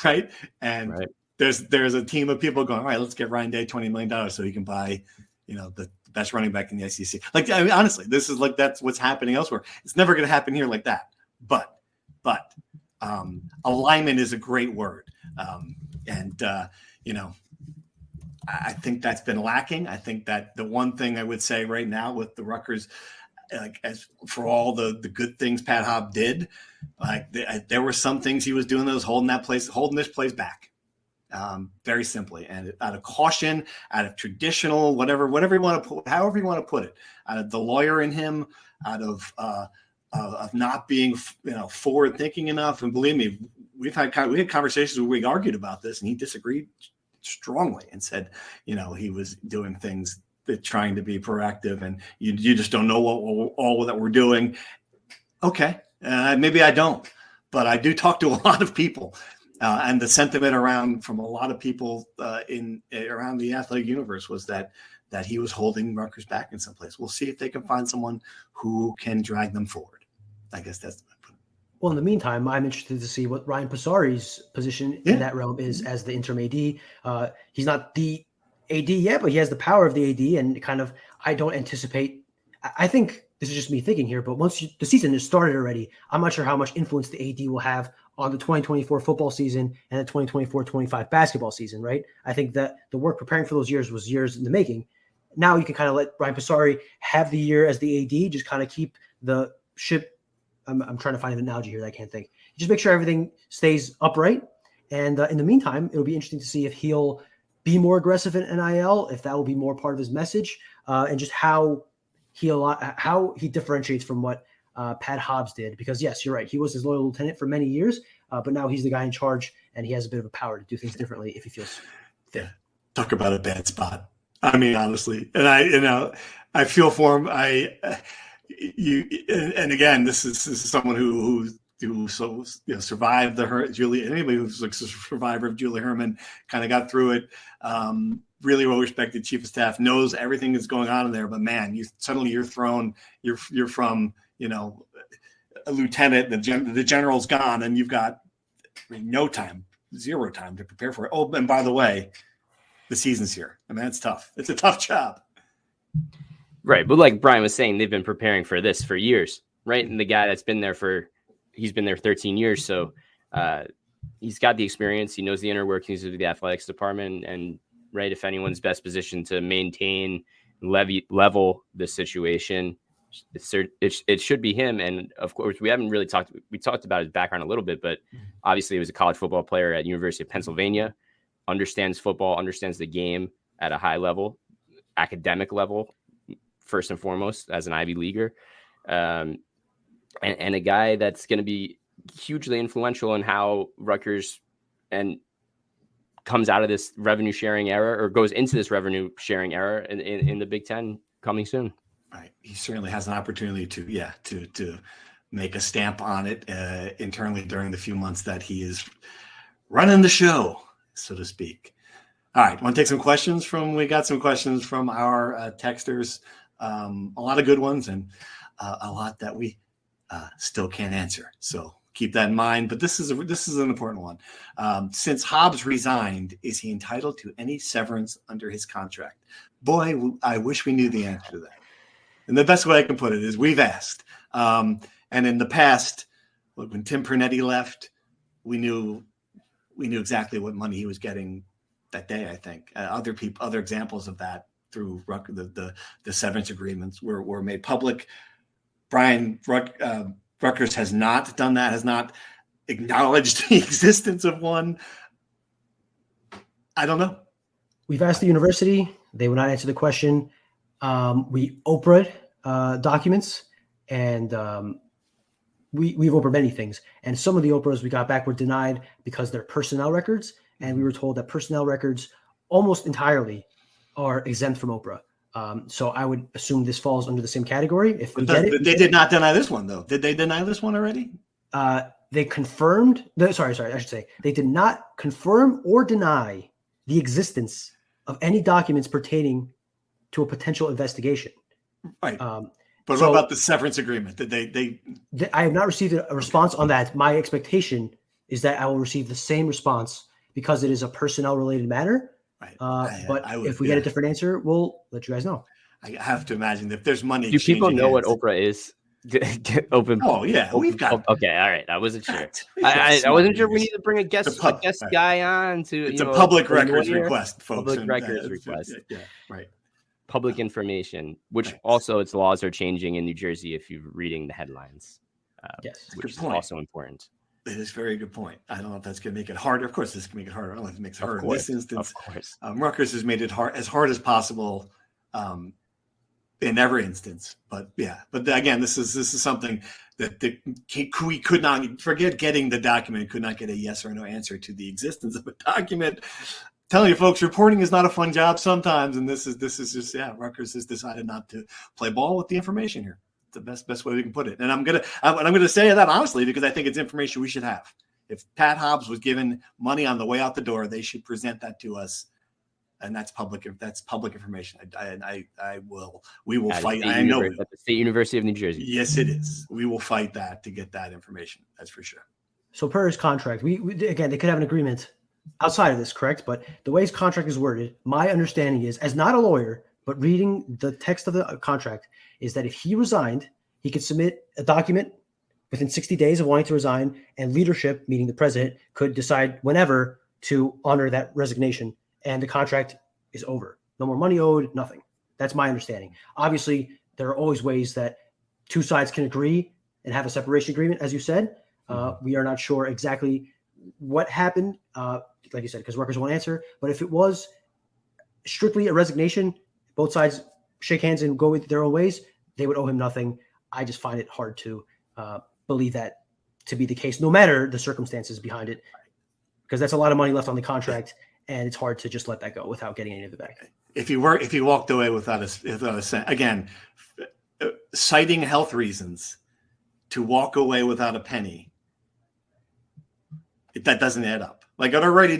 Right. And right. There's a team of people going, all right, let's get Ryan Day $20 million so he can buy, the best running back in the SEC. Like, I mean, honestly, this is like, that's what's happening elsewhere. It's never going to happen here like that. But alignment is a great word. I think that's been lacking. I think that the one thing I would say right now with the Rutgers, like, as for all the good things Pat Hobbs did, like there were some things he was doing that was holding this place back. Very simply, and out of caution, out of traditional, whatever you want to put, however you want to put it, out of the lawyer in him, out of not being, forward thinking enough. And believe me, we had conversations where we argued about this, and he disagreed strongly and said, he was doing things that trying to be proactive, and you just don't know all that we're doing. Okay, maybe I don't, but I do talk to a lot of people. And the sentiment from a lot of people around the athletic universe was that he was holding Rutgers back in some place. We'll see if they can find someone who can drag them forward. I guess that's.
Well, in the meantime, I'm interested to see what Ryan Passari's position in that realm is as the interim AD. He's not the AD yet, but he has the power of the AD, and kind of, I don't anticipate. I think this is just me thinking here, but once the season has started already, I'm not sure how much influence the AD will have on the 2024 football season and the 2024-25 basketball season, right? I think that the work preparing for those years was years in the making. Now you can kind of let Ryan Passari have the year as the AD, just kind of keep the ship. I'm trying to find an analogy here that I can't think. Just make sure everything stays upright. And in the meantime, it'll be interesting to see if he'll be more aggressive in NIL, if that will be more part of his message, and just how he differentiates from what Pat Hobbs did. Because yes, you're right. He was his loyal lieutenant for many years, but now he's the guy in charge, and he has a bit of a power to do things differently if he feels fit.
Yeah. Talk about a bad spot. I mean, honestly, and I feel for him. And again, this is someone who survived anybody who's like a survivor of Julie Herman kind of got through it. Really well respected chief of staff, knows everything that's going on in there. But man, you're thrown. You're from a lieutenant. The general's gone, and you've got zero time to prepare for it. Oh, and by the way, the season's here. I mean, it's tough. It's a tough job.
Right, but like Brian was saying, they've been preparing for this for years, right? And the guy that's been there he's been there 13 years, so he's got the experience. He knows the inner workings of the athletics department, and right, if anyone's best positioned to maintain, level the situation, it should be him. And of course, we talked about his background a little bit, but obviously he was a college football player at University of Pennsylvania, understands football, understands the game at a high level, academic level, first and foremost, as an Ivy Leaguer, and a guy that's going to be hugely influential in how Rutgers comes out of this revenue sharing era, or goes into this revenue sharing era in the Big Ten coming soon.
Right. He certainly has an opportunity to make a stamp on it internally during the few months that he is running the show, so to speak. All right. Want to take some questions we got some questions from our texters. A lot of good ones and a lot that we still can't answer. So keep that in mind. But this is an important one. Since Hobbs resigned, is he entitled to any severance under his contract? Boy, I wish we knew the answer to that. And the best way I can put it is we've asked. And in the past, when Tim Pernetti left, we knew exactly what money he was getting that day. I think other examples of that through the severance agreements were made public. Brian, Rutgers has not done that, has not acknowledged the existence of one. I don't know.
We've asked the university. They would not answer the question. We Oprah'd documents, and we've Oprah'd many things. And some of the Oprahs we got back were denied because they're personnel records. And we were told that personnel records almost entirely are exempt from Oprah. So I would assume this falls under the same category. If we get it,
they did not deny this one, though. Did they deny this one already?
They confirmed. Sorry. I should say they did not confirm or deny the existence of any documents pertaining to a potential investigation.
Right. But what about the severance agreement? Did they?
I have not received a response on that. My expectation is that I will receive the same response because it is a personnel-related matter.
Right.
If we get a different answer, we'll let you guys know.
I have to imagine if there's money.
Do people know what Oprah is? Open.
Oh yeah, we've got.
Okay, all right. I wasn't sure. I wasn't sure we need to bring a guest guy on to.
It's a public records request, folks.
Public records request.
Yeah, right.
Public information, which also its laws are changing in New Jersey. If you're reading the headlines,
yes,
which is also important.
It is a very good point. I don't know if that's going to make it harder. Of course, this can make it harder. I don't know if it makes it harder in this instance.
Of course.
Rutgers has made it as hard as possible in every instance. But yeah, again, this is something that we could not forget getting the document. Could not get a yes or no answer to the existence of a document. Telling you folks, reporting is not a fun job sometimes, and this is just Rutgers has decided not to play ball with the information here. The best way we can put it. And I'm gonna say that honestly because I think it's information we should have. If Pat Hobbs was given money on the way out the door, they should present that to us, and that's public. That's public information. We will fight. I know
at the State University of New Jersey.
Yes, it is. We will fight that to get that information. That's for sure.
So per his contract, we again they could have an agreement outside of this, correct? But the way his contract is worded, my understanding is, as not a lawyer, but reading the text of the contract, is that if he resigned, he could submit a document within 60 days of wanting to resign, and leadership, meaning the president, could decide whenever to honor that resignation, and the contract is over. No more money owed, nothing. That's my understanding. Obviously, there are always ways that two sides can agree and have a separation agreement, as you said. We are not sure exactly what happened, like you said, because Rutgers won't answer. But if it was strictly a resignation, both sides shake hands and go with their own ways, they would owe him nothing. I just find it hard to believe that to be the case, no matter the circumstances behind it, because that's a lot of money left on the contract, and it's hard to just let that go without getting any of it back.
If he walked away without a cent, again, citing health reasons to walk away without a penny That doesn't add up. Like it already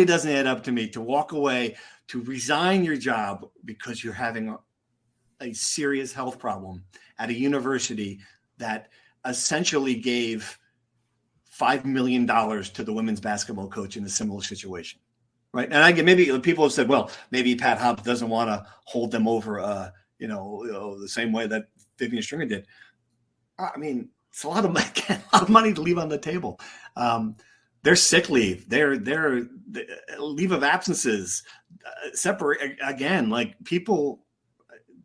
doesn't add up to me to walk away, to resign your job because you're having a serious health problem at a university that essentially gave $5 million to the women's basketball coach in a similar situation. Right. And I get, maybe people have said, well, maybe Pat Hobbs doesn't want to hold them over, the same way that Vivian Stringer did. I mean, it's a lot of money to leave on the table. Their sick leave, their leave of absences, separate again, like people.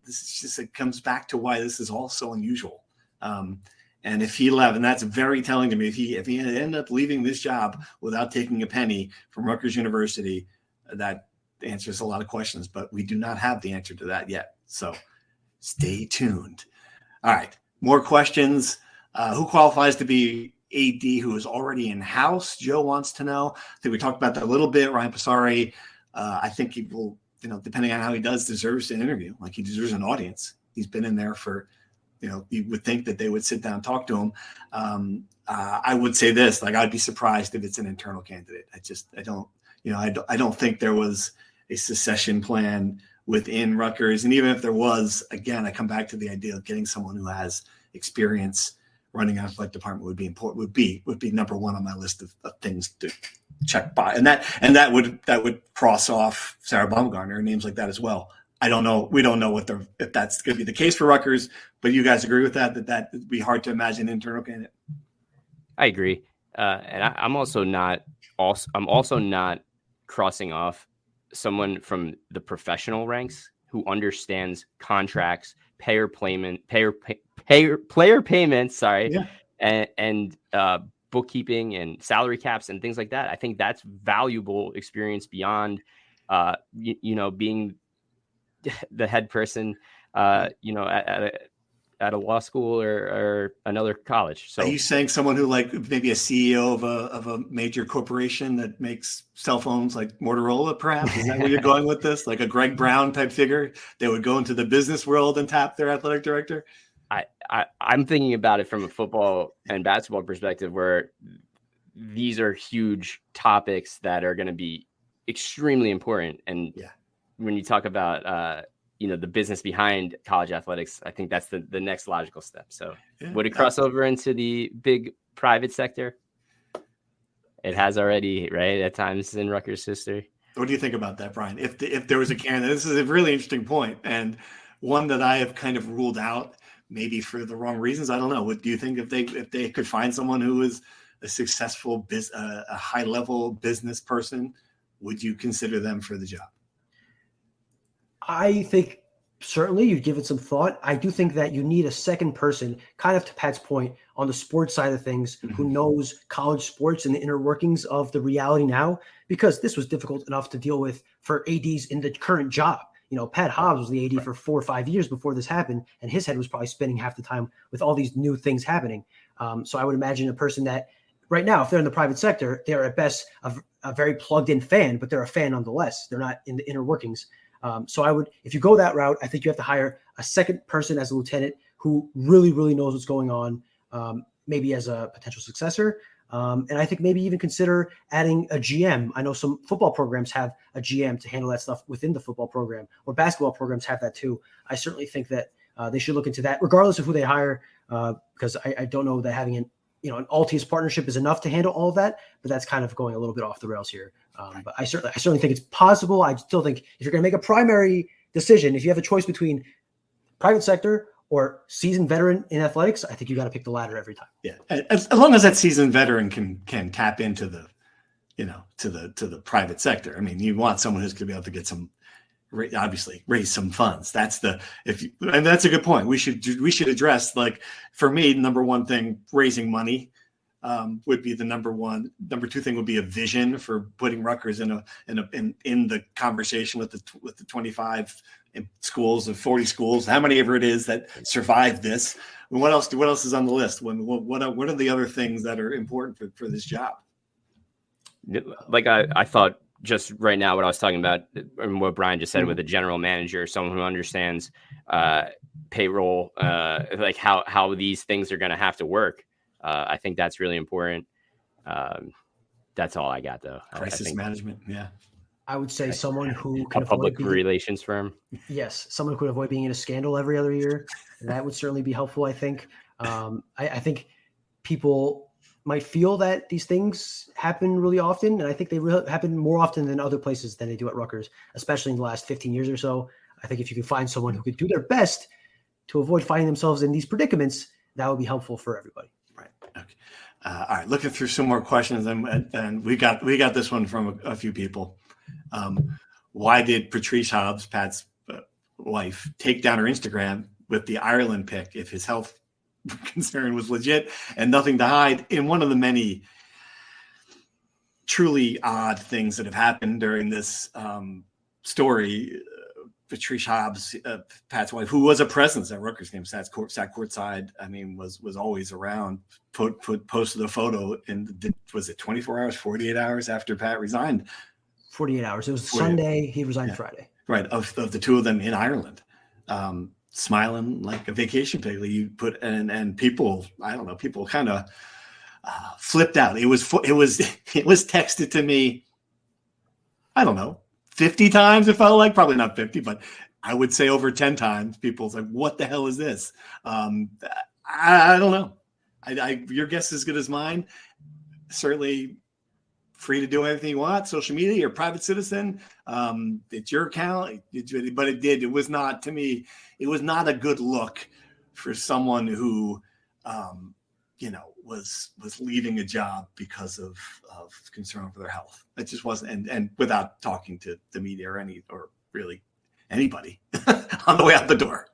This is just, it comes back to why this is all so unusual. And if he left, and that's very telling to me, if he ended up leaving this job without taking a penny from Rutgers University, that answers a lot of questions, but we do not have the answer to that yet. So stay tuned. All right, more questions. Who qualifies to be AD who is already in-house? Joe wants to know. I think we talked about that a little bit. Ryan Passari, I think he will, depending on how he does, deserves an interview. Like he deserves an audience. He's been in there for, you would think that they would sit down and talk to him. I would say this, like, I'd be surprised if it's an internal candidate. I don't think there was a succession plan within Rutgers. And even if there was, again, I come back to the idea of getting someone who has experience running an athletic department would be important, would be number one on my list of things to check by. And that would cross off Sarah Baumgartner and names like that as well. I don't know. We don't know if that's going to be the case for Rutgers, but you guys agree with that would be hard to imagine internal candidate.
I agree. And I'm also not crossing off someone from the professional ranks who understands contracts, player payments, and bookkeeping and salary caps and things like that. I think that's valuable experience beyond, being the head person, at a law school or another college. So, are
you saying someone who, like, maybe a CEO of a major corporation that makes cell phones like Motorola, perhaps? Is that where you're going with this? Like a Greg Brown type figure? They would go into the business world and tap their athletic director?
I'm thinking about it from a football and basketball perspective, where these are huge topics that are going to be extremely important. And when you talk about, the business behind college athletics, I think that's the next logical step. So would it cross over into the big private sector? It has already, right? At times in Rutgers history.
What do you think about that, Brian? If there was a candidate, this is a really interesting point, and one that I have kind of ruled out, maybe for the wrong reasons. I don't know. What do you think if they could find someone who is a successful a high level business person? Would you consider them for the job?
I think certainly you'd give it some thought. I do think that you need a second person, kind of to Pat's point, on the sports side of things, who knows college sports and the inner workings of the reality now, because this was difficult enough to deal with for ADs in the current job. Pat Hobbs was the AD for 4 or 5 years before this happened, and his head was probably spinning half the time with all these new things happening. So I would imagine a person that right now, if they're in the private sector, they're at best a very plugged in fan, but they're a fan nonetheless. They're not in the inner workings. So if you go that route, I think you have to hire a second person as a lieutenant who really, really knows what's going on, maybe as a potential successor. And I think maybe even consider adding a GM. I know some football programs have a GM to handle that stuff within the football program, or basketball programs have that too. I certainly think that they should look into that, regardless of who they hire, because I don't know that having an Altius partnership is enough to handle all of that, but that's kind of going a little bit off the rails here. But I certainly think it's possible. I still think if you're going to make a primary decision, if you have a choice between private sector or seasoned veteran in athletics, I think you got to pick the latter every time.
Yeah, as long as that seasoned veteran can tap into the, to the private sector. I mean, you want someone who's going to be able to get some, obviously raise some funds. And that's a good point. We should address, like, for me, number one thing, raising money would be the number one. Number two thing would be a vision for putting Rutgers in the conversation with the 25 schools of 40 schools, how many ever it is that survive this. And what else is on the list? What are the other things that are important for this job?
Like I thought just right now what I was talking about and what Brian just said with a general manager, someone who understands payroll, like how these things are going to have to work. I think that's really important. That's all I got, though.
Crisis management. Yeah.
I would say someone who
A
can
public relations firm.
Yes, someone who could avoid being in a scandal every other year. That would certainly be helpful, I think. I think people might feel that these things happen really often, and I think they happen more often than other places than they do at Rutgers, especially in the last 15 years or so. I think if you can find someone who could do their best to avoid finding themselves in these predicaments, that would be helpful for everybody.
Right. Okay. All right. Looking through some more questions, and we got this one from a few people. Why did Patrice Hobbs, Pat's wife, take down her Instagram with the Ireland pic if his health concern was legit and nothing to hide? In one of the many truly odd things that have happened during this story, Patrice Hobbs, Pat's wife, who was a presence at Rutgers games, sat courtside. I mean, was always around. Posted a photo, and was it 24 hours, 48 hours after Pat resigned?
48 hours. It was Sunday. He resigned Friday.
Right. Of the two of them in Ireland, smiling like a vacation pig. You put and people, I don't know, people kind of flipped out. It was texted to me, I don't know, 50 times. It felt like, probably not 50, but I would say over 10 times. People's like, what the hell is this? I don't know. Your guess is as good as mine. Certainly free to do anything you want. Social media, you're a private citizen. It's your account. But it was not, to me, it was not a good look for someone who, was leaving a job because of concern for their health. It just wasn't, and without talking to the media or really anybody on the way out the door.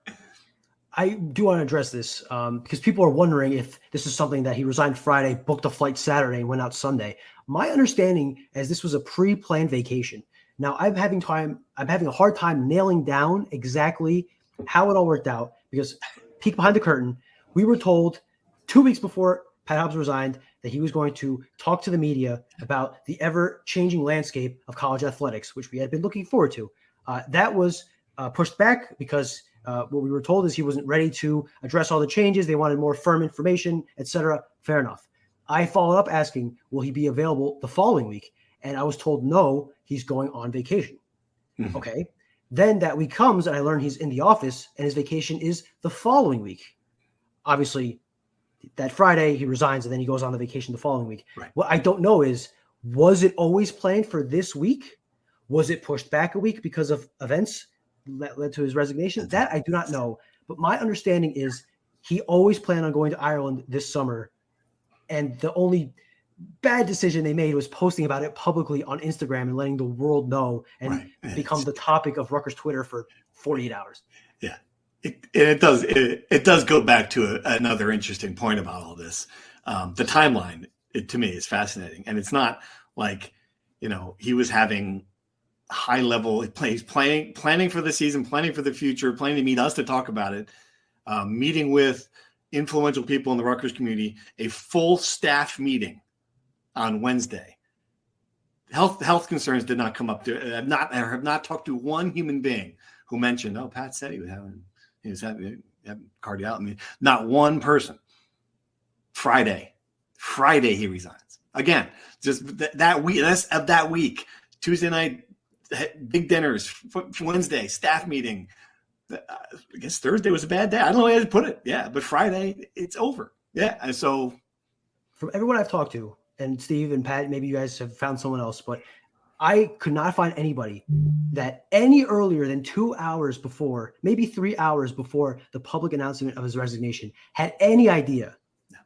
I do want to address this because people are wondering if this is something that he resigned Friday, booked a flight Saturday, and went out Sunday. My understanding is this was a pre-planned vacation. Now, I'm having a hard time nailing down exactly how it all worked out because peek behind the curtain, we were told 2 weeks before Pat Hobbs resigned that he was going to talk to the media about the ever-changing landscape of college athletics, which we had been looking forward to. That was pushed back because what we were told is he wasn't ready to address all the changes. They wanted more firm information, etc. Fair enough. I followed up asking, will he be available the following week? And I was told, no, he's going on vacation. Mm-hmm. Okay. Then that week comes and I learn he's in the office and his vacation is the following week. Obviously, that Friday he resigns and then he goes on the vacation the following week. Right. What I don't know is, was it always planned for this week? Was it pushed back a week because of events that led to his resignation? That I do not know. But my understanding is he always planned on going to Ireland this summer. And the only bad decision they made was posting about it publicly on Instagram and letting the world know and become the topic of Rutgers Twitter for 48 hours.
Yeah. It does go back to another interesting point about all this. The timeline, to me, is fascinating. And it's not like, he was having high level planning for the season, planning for the future, planning to meet us to talk about it, meeting with influential people in the Rutgers community, a full staff meeting on Wednesday. Health concerns did not come up to. I have not talked to one human being who mentioned, "Oh, Pat said he was having cardiology." Not one person. Friday he resigns again. Just that week. That's of that week. Tuesday night, big dinners. Wednesday, staff meeting. I guess Thursday was a bad day. I don't know how to put it. Yeah, but Friday, it's over. Yeah, and so
from everyone I've talked to, and Steve and Pat, maybe you guys have found someone else, but I could not find anybody that any earlier than 2 hours before, maybe 3 hours before the public announcement of his resignation, had any idea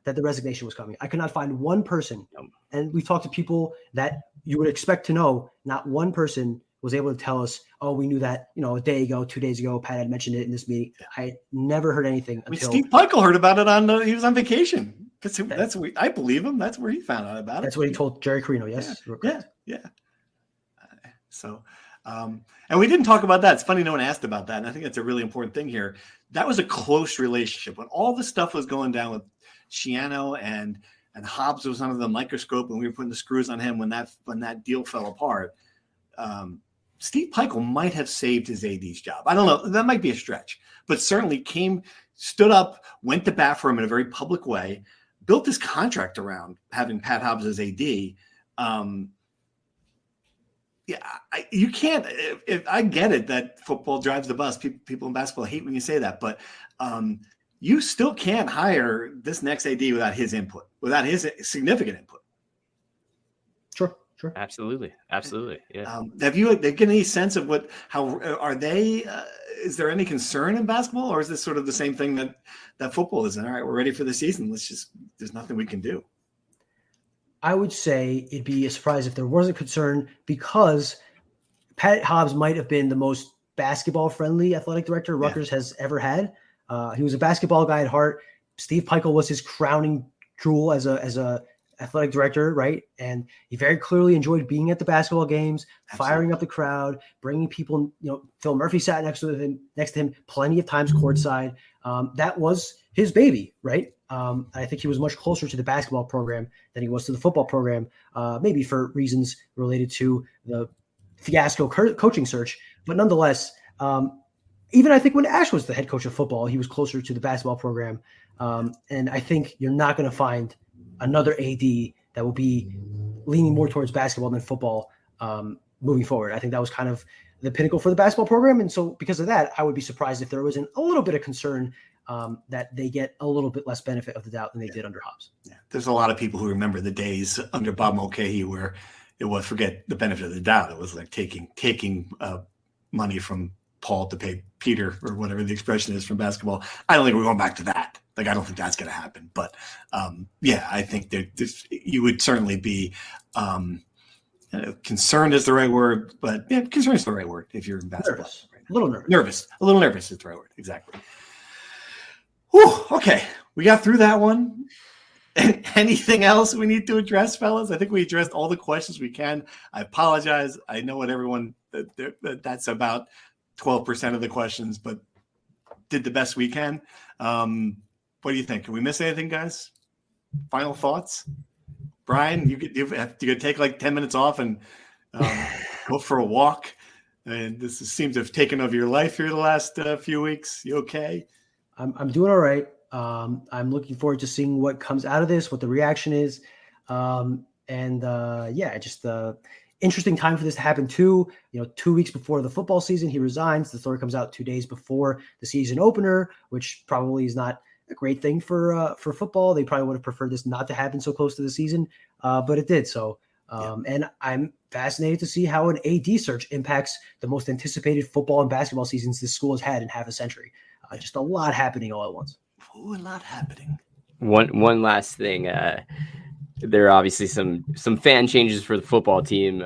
that the resignation was coming. I could not find one person. And we've talked to people that you would expect to know. Not one person was able to tell us, oh, we knew that, a day ago, 2 days ago, Pat had mentioned it in this meeting. I never heard anything until
Steve Peichel heard about it he was on vacation. I believe him. That's where he found out about it.
That's what he told Jerry Carino. Yes.
Yeah. So, and we didn't talk about that. It's funny no one asked about that. And I think that's a really important thing here. That was a close relationship. When all the stuff was going down with Schiano and Hobbs was under the microscope and we were putting the screws on him when that deal fell apart, Steve Peichel might have saved his AD's job. I don't know. That might be a stretch, but certainly stood up, went to bat for him in a very public way, built this contract around having Pat Hobbs as AD, You can't. If I get it that football drives the bus, people in basketball hate when you say that, but you still can't hire this next AD without his input, without his significant input.
Sure.
Absolutely. Yeah.
Have you get any sense of how are they? Is there any concern in basketball, or is this sort of the same thing that football is? All right, we're ready for the season. There's nothing we can do.
I would say it'd be a surprise if there wasn't concern, because Pat Hobbs might have been the most basketball-friendly athletic director Rutgers has ever had. He was a basketball guy at heart. Steve Peichel was his crowning jewel as a athletic director, right? And he very clearly enjoyed being at the basketball games, firing up the crowd, bringing people. Phil Murphy sat next to him plenty of times courtside. That was his baby, right? I think he was much closer to the basketball program than he was to the football program, maybe for reasons related to the fiasco coaching search. But nonetheless, even I think when Ash was the head coach of football, he was closer to the basketball program. And I think you're not going to find another AD that will be leaning more towards basketball than football moving forward. I think that was kind of the pinnacle for the basketball program. And so because of that, I would be surprised if there wasn't a little bit of concern that they get a little bit less benefit of the doubt than they did under Hobbs. Yeah.
There's a lot of people who remember the days under Bob Mulcahy where it was forget the benefit of the doubt. It was like taking money from Paul to pay Peter, or whatever the expression is from basketball. I don't think we're going back to that. Like, I don't think that's going to happen. But I think that you would certainly be concerned is the right word, but concerned is the right word if you're in basketball.
Nervous. Right, a little nervous.
A little nervous is the right word. Exactly. Whew, okay, we got through that one. Anything else we need to address, fellas? I think we addressed all the questions we can. I apologize. I know what everyone that's about 12% of the questions, but did the best we can. What do you think? Can we miss anything, guys? Final thoughts? Brian, you could take like 10 minutes off and go for a walk. And this seems to have taken over your life here the last few weeks. You okay?
I'm doing all right. I'm looking forward to seeing what comes out of this, what the reaction is. Just interesting time for this to happen too. 2 weeks before the football season, he resigns. The story comes out 2 days before the season opener, which probably is not a great thing for football. They probably would have preferred this not to happen so close to the season, but it did. So, and I'm fascinated to see how an AD search impacts the most anticipated football and basketball seasons this school has had in half a century. Just a lot happening all at once.
Ooh, a lot happening.
One last thing. There are obviously some fan changes for the football team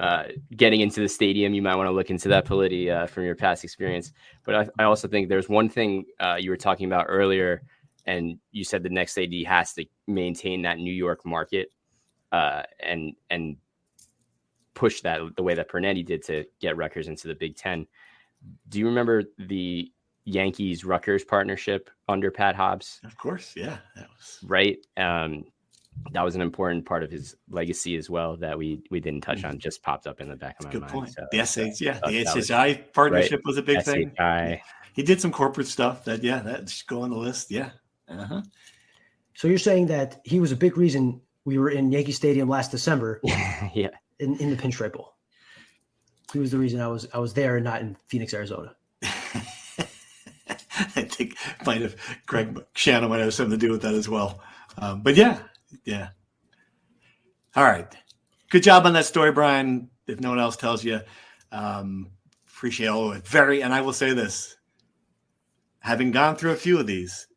getting into the stadium. You might want to look into that, Politi, from your past experience. But I also think there's one thing you were talking about earlier, and you said the next AD has to maintain that New York market and push that the way that Pernetti did to get Rutgers into the Big Ten. Do you remember the Yankees-Rutgers partnership under Pat Hobbs?
Of course, yeah. That was...
Right. That was an important part of his legacy as well that we didn't touch on, just popped up in the back of my mind.
Good point.
So,
the HHI partnership was a big thing. He did some corporate stuff that should go on the list. Yeah. Uh-huh.
So you're saying that he was a big reason we were in Yankee Stadium last December
yeah,
in the Pinstripe Bowl. He was the reason I was there and not in Phoenix, Arizona.
I think Greg Shannon might have something to do with that as well. But yeah. All right. Good job on that story, Brian. If no one else tells you, appreciate all of it. And I will say this, having gone through a few of these,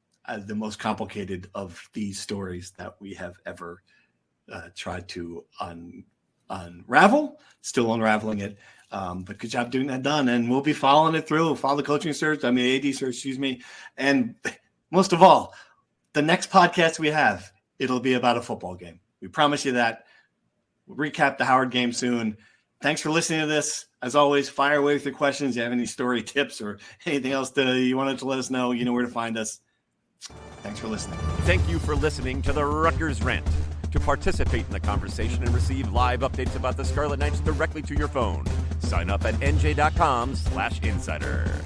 the most complicated of these stories that we have ever tried to unravel, still unraveling it. But good job doing that done. And we'll be following it through, follow the coaching search, AD search, excuse me. And most of all, the next podcast we have, it'll be about a football game. We promise you that. We'll recap the Howard game soon. Thanks for listening to this. As always, fire away with your questions. If you have any story tips or anything else you wanted to let us know, you know where to find us. Thanks for listening.
Thank you for listening to the Rutgers Rant. To participate in the conversation and receive live updates about the Scarlet Knights directly to your phone, sign up at NJ.com/insider.